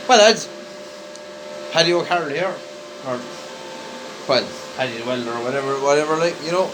Well, lads, Paddy O'Carroll here, or well, Paddy the Welder, or whatever, like, you know.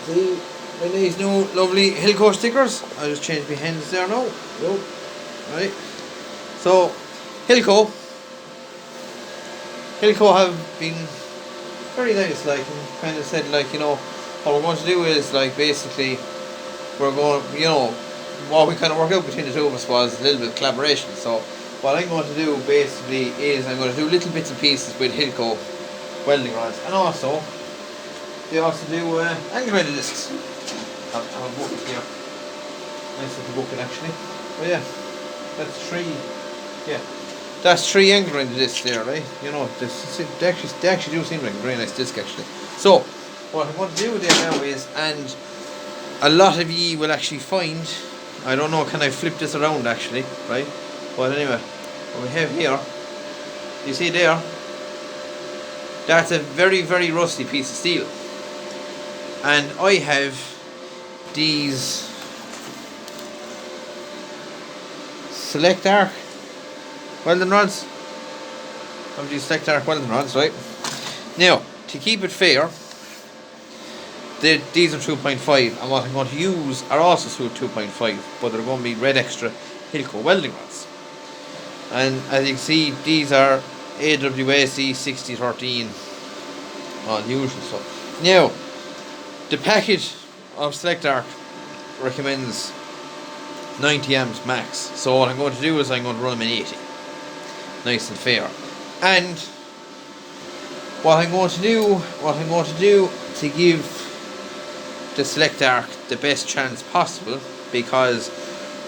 See, with these new lovely Hilco stickers, I just changed my hands there now. Yep. Right. So, Hilco have been very nice, like, and kind of said, like, you know, what we're going to do is, like, basically, we're going, you know, what we kind of worked out between the two of us was a little bit of collaboration. So what I'm going to do basically is I'm going to do little bits and pieces with Hilco welding rods, and also they also do angle grinded discs. I have a bucket here, nice little bucket actually. But yeah, that's three angle grinded discs there, right? You know, they actually do seem like a very nice disc actually. So what I'm going to do there now is, and a lot of ye will actually find, I don't know, can I flip this around actually, right? But anyway, what we have here, you see there, that's a very, very rusty piece of steel. And I have these Select Arc welding rods. I have these Select Arc welding rods, right? Now, to keep it fair, these are 2.5, and what I'm going to use are also 2.5, but they're going to be red extra Hilco welding rods. And as you can see, these are AWAC 6013, all the usual stuff. Now, the package of Select Arc recommends 90 amps max, so what I'm going to do is I'm going to run them in 80, nice and fair. And what I'm going to do to give the Select Arc the best chance possible, because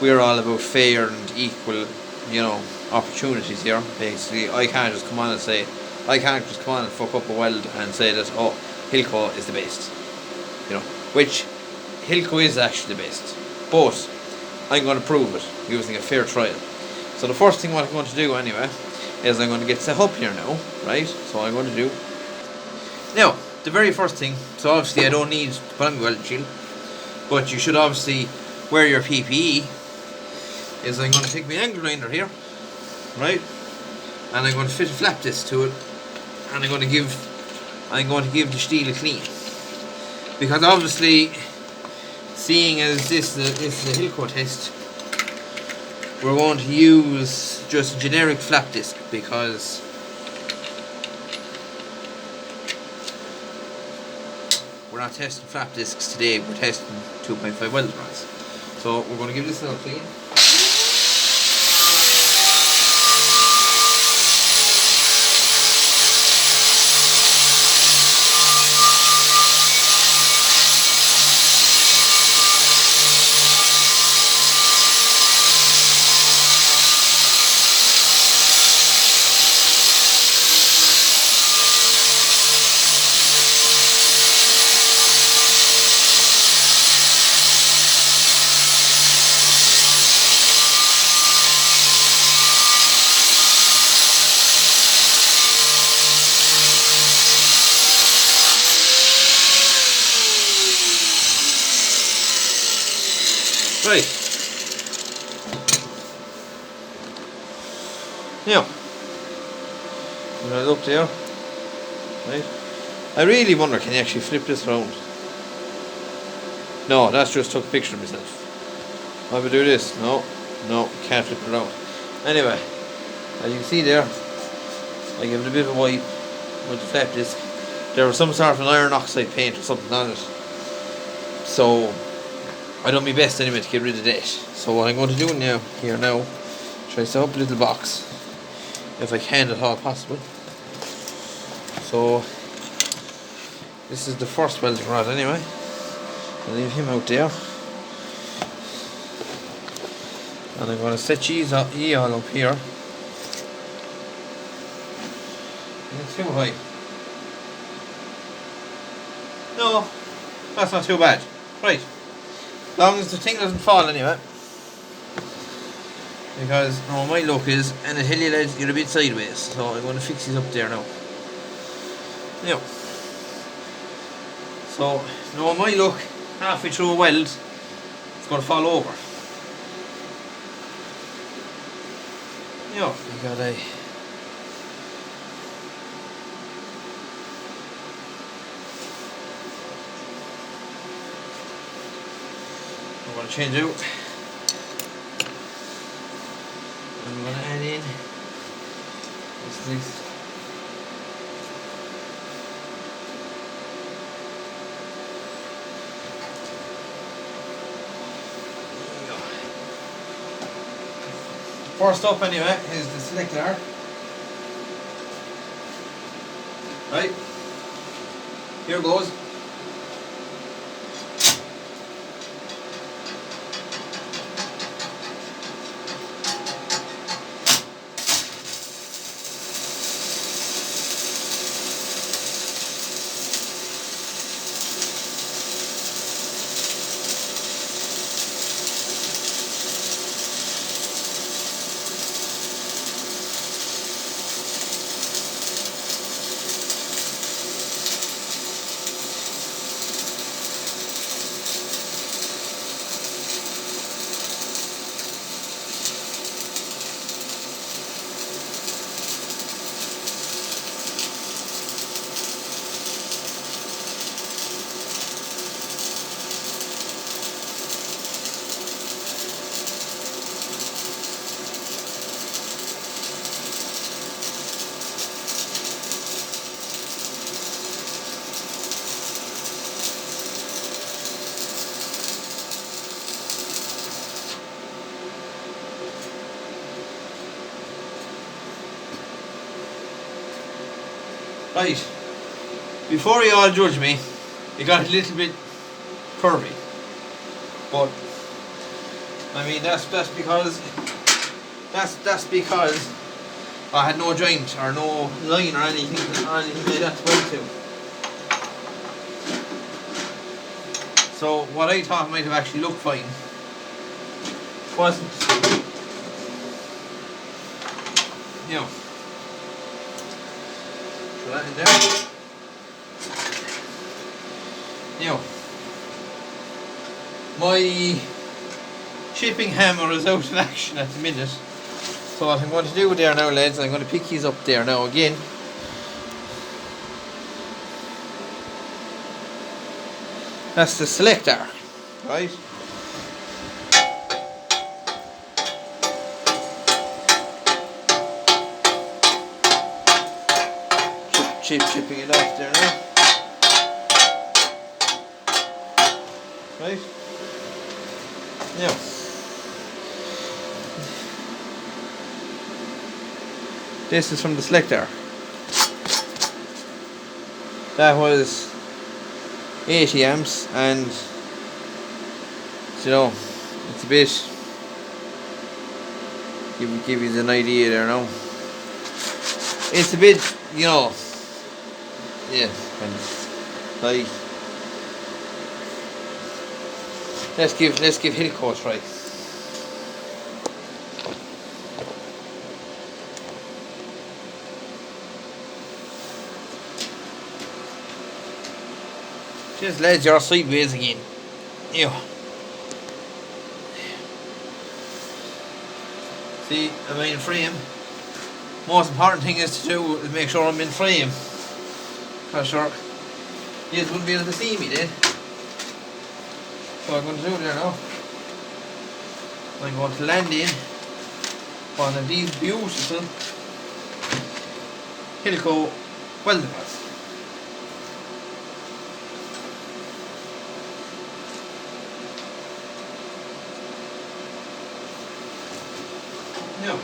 we're all about fair and equal, you know, opportunities here. Basically, I can't just come on and fuck up a weld and say that, oh, Hilco is the best, you know, which Hilco is actually the best, but I'm going to prove it using a fair trial. So the first thing what I'm going to do anyway is I'm going to get set up here now, right? So I'm going to do now. The very first thing, so obviously I don't need to put on my welding shield, but you should obviously wear your PPE, is I'm going to take my angle grinder here, right, and I'm going to fit a flap disc to it, and I'm going to give the steel a clean, because obviously, seeing as this is a Hilco test, we're going to use just a generic flap disc, because we're not testing flap discs today, we're testing 2.5 welding rods. So we're going to give this a little clean. Right. Now, when I look there, right, I really wonder, can you actually flip this around? No, that's just took a picture of myself. I would do this. No, can't flip it around. Anyway, as you can see there, I give it a bit of a wipe with the flap disc. There was some sort of an iron oxide paint or something on it, so I done my best anyway to get rid of that. So what I'm going to do now, try to set up a little box, if I can at all possible. So this is the first welding rod anyway. I'll leave him out there, and I'm going to set ye all up here. It's too high. No, that's not too bad. Right. As long as the thing doesn't fall anyway. Because now my look is, and I tell you lads, you're a bit sideways, so I'm going to fix these up there now. Now, so now my look, halfway through a weld, it's going to fall over. Yeah, you got a. I'm going to change out. I'm going to add in this. First up anyway is the selector. Right, here goes. Right, before you all judge me, it got a little bit curvy, but I mean that's because I had no joint or no line or anything like that to weld to. So what I thought might have actually looked fine wasn't. You know. Throw that in there. You know, my chipping hammer is out in action at the minute. So what I'm going to do there now, lads, I'm going to pick these up there now again. That's the selector, right? Chipping it off there now. Right? Now, this is from the selector. That was 80 amps, and you know, it's a bit. Give you an idea there now. It's a bit, you know. Yeah, and like let's give hilco a try. Just lads, you're sideways again. Yeah. See, I'm in frame. Most important thing is to do is make sure I'm in frame. For sure. You just wouldn't be able to see me then. So I'm going to do there now. I'm going to land in one of these beautiful hilco welding rods. Now,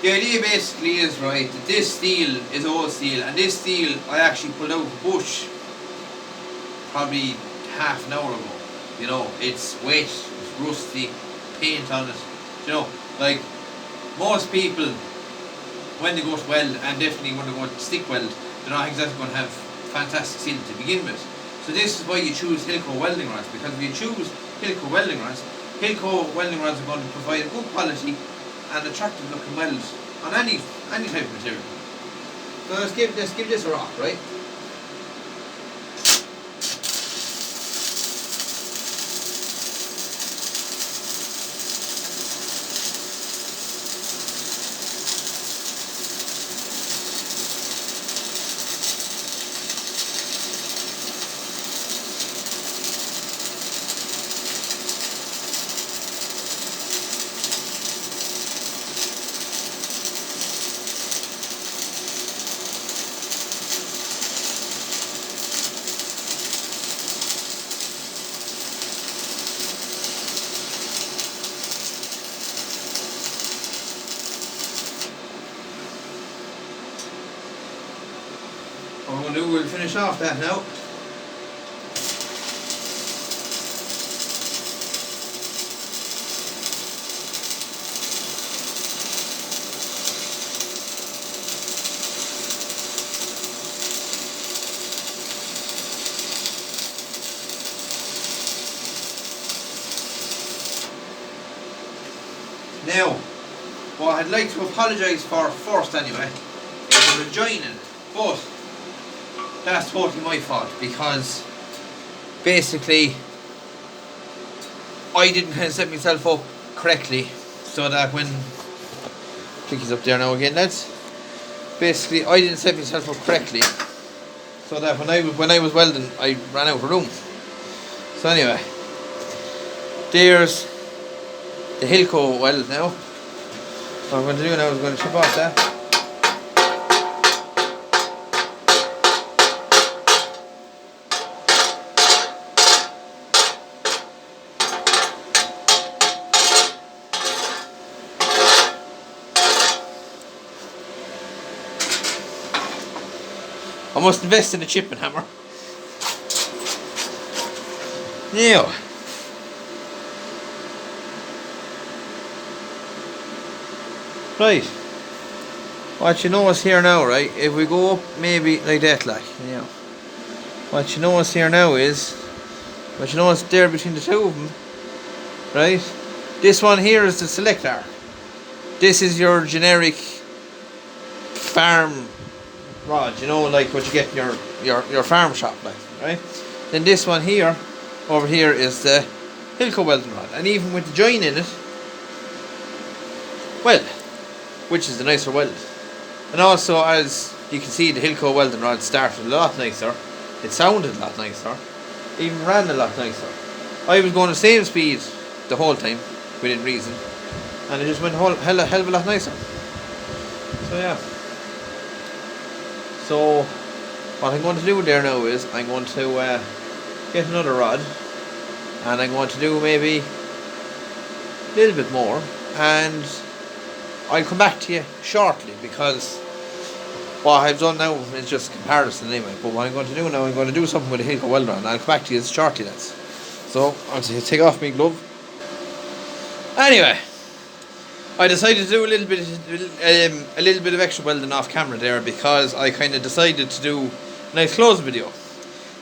the idea basically is, right, that this steel is old steel, and this steel I actually pulled out of the bush probably half an hour ago. You know, it's wet, it's rusty, paint on it. You know, like most people when they go to weld, and definitely when they go to stick weld, they're not exactly going to have fantastic steel to begin with. So this is why you choose hilco welding rods, because if you choose hilco welding rods are going to provide a good quality and attractive looking weld on any type of material. So let's give this a rock, right? I'm going to do, we'll finish off that now. Now, what I'd like to apologise for first anyway is the rejoining, but that's totally my fault because basically I didn't kind of set myself up correctly so that when Clicky's up there now again, lads. Basically I didn't set myself up correctly so that when I was welding I ran out of room. So anyway, there's the Hilco weld now. What I'm going to do now is I'm going to chip off that. I must invest in a chipping hammer. Now, right, what you notice here now, right, if we go up maybe like that, like, you know, what you notice here now is, what you notice there between the two of them, right, this one here is the selector. This is your generic farm rod, you know, like what you get in your farm shop, like, right. Then this one here, over here, is the Hilco welding rod, and even with the join in it, well, which is the nicer weld. And also, as you can see, the Hilco welding rod started a lot nicer, it sounded a lot nicer, even ran a lot nicer. I was going the same speed the whole time, within reason, and it just went a hell of a lot nicer. So yeah. So what I'm going to do there now is I'm going to get another rod, and I'm going to do maybe a little bit more, and I'll come back to you shortly, because what I've done now is just a comparison anyway. But what I'm going to do now, I'm going to do something with a Hilco welder, and I'll come back to you shortly, lads. So I'll take off my glove. Anyway, I decided to do a little bit of extra welding off camera there, because I kind of decided to do a nice close video.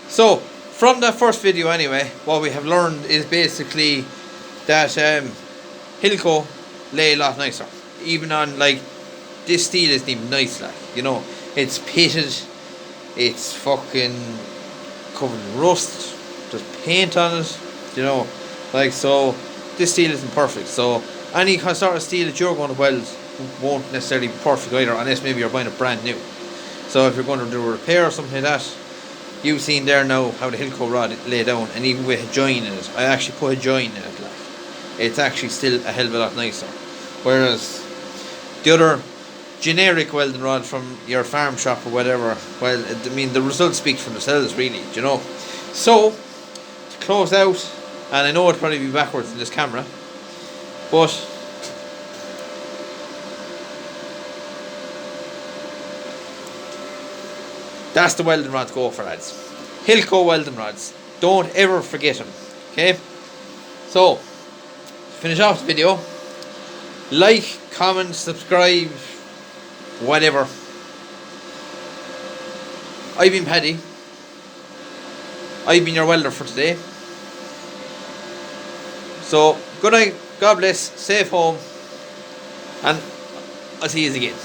So from that first video anyway, what we have learned is basically that Hilco lay a lot nicer. Even on, like, this steel isn't even nice, like, you know, it's pitted, it's fucking covered in rust, there's paint on it, you know, like, so this steel isn't perfect. So any sort of steel that you're going to weld won't necessarily be perfect either, unless maybe you're buying it brand new. So if you're going to do a repair or something like that, you've seen there now how the Hilco rod lay down, and even with a join in it, I actually put a join in it, like, it's actually still a hell of a lot nicer. Whereas the other generic welding rod from your farm shop or whatever, well, I mean, the results speak for themselves, really, you know. So, to close out, and I know it'll probably be backwards in this camera, but that's the welding rod to go for, lads. Hilco welding rods. Don't ever forget them, okay? So, to finish off the video, like, comment, subscribe, whatever. I've been Paddy. I've been your welder for today. So, good night, God bless, safe home, and I'll see you again.